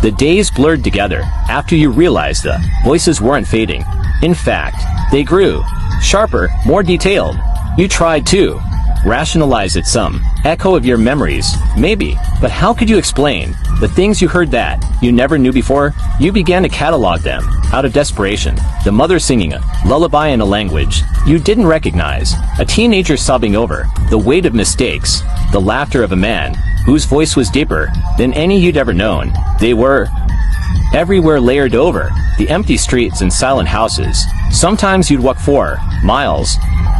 The days blurred together after you realized the voices weren't fading. In fact, they grew sharper, more detailed. You tried to rationalize it, some echo of your memories, maybe, but how could you explain the things you heard that you never knew before? You began to catalog them out of desperation. The mother singing a lullaby in a language you didn't recognize, a teenager sobbing over the weight of mistakes, the laughter of a man whose voice was deeper than any you'd ever known. They were everywhere, layered over the empty streets and silent houses. Sometimes you'd walk 4 miles,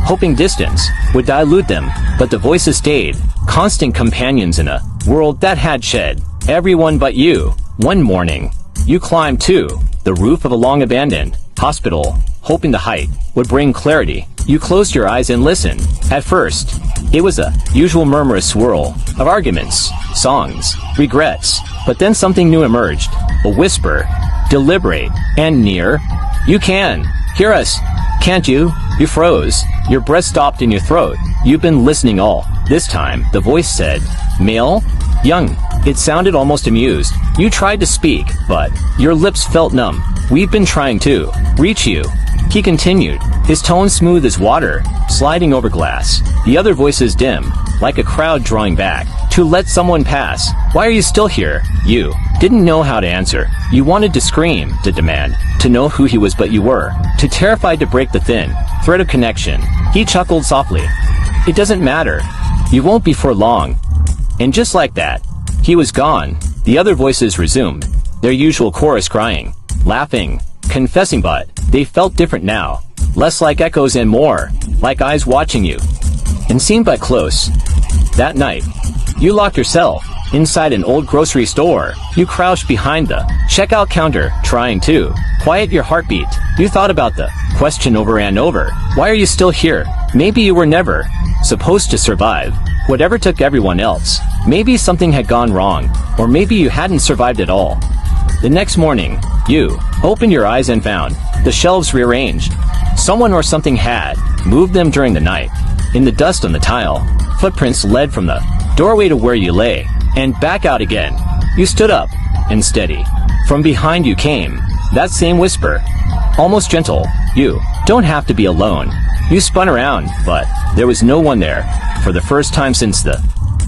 hoping distance would dilute them, but the voices stayed, constant companions in a world that had shed everyone but you. One morning, you climbed to the roof of a long-abandoned hospital, hoping the height would bring clarity. You closed your eyes and listened. At first, it was a usual murmurous swirl of arguments, songs, regrets, but then something new emerged, a whisper, deliberate and near. "You can hear us, can't you?" You froze. Your breath stopped in your throat. "You've been listening all this time," the voice said. "Male? Young?" It sounded almost amused. You tried to speak, but your lips felt numb. "We've been trying to reach you," he continued, his tone smooth as water, sliding over glass. The other voices dim, like a crowd drawing back to let someone pass. "Why are you still here?" You didn't know how to answer. You wanted to scream, to demand, to know who he was, but you were too terrified to break the thin thread of connection. He chuckled softly. "It doesn't matter. You won't be for long." And just like that, he was gone. The other voices resumed, their usual chorus, crying, laughing, confessing, but they felt different now. Less like echoes and more like eyes watching you. And seen but close. That night, you locked yourself inside an old grocery store. You crouched behind the checkout counter, trying to quiet your heartbeat. You thought about the question over and over. Why are you still here? Maybe you were never supposed to survive whatever took everyone else. Maybe something had gone wrong, or maybe you hadn't survived at all. The next morning, you opened your eyes and found the shelves rearranged. Someone or something had moved them during the night. In the dust on the tile, footprints led from the doorway to where you lay, and back out again. You stood up, and steady. From behind you came that same whisper, almost gentle. "You don't have to be alone." You spun around, but there was no one there. For the first time since the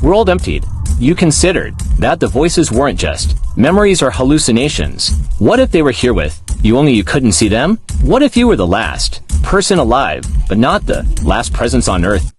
world emptied, you considered that the voices weren't just memories or hallucinations. What if they were here with you, only you couldn't see them? What if you were the last person alive, but not the last presence on Earth?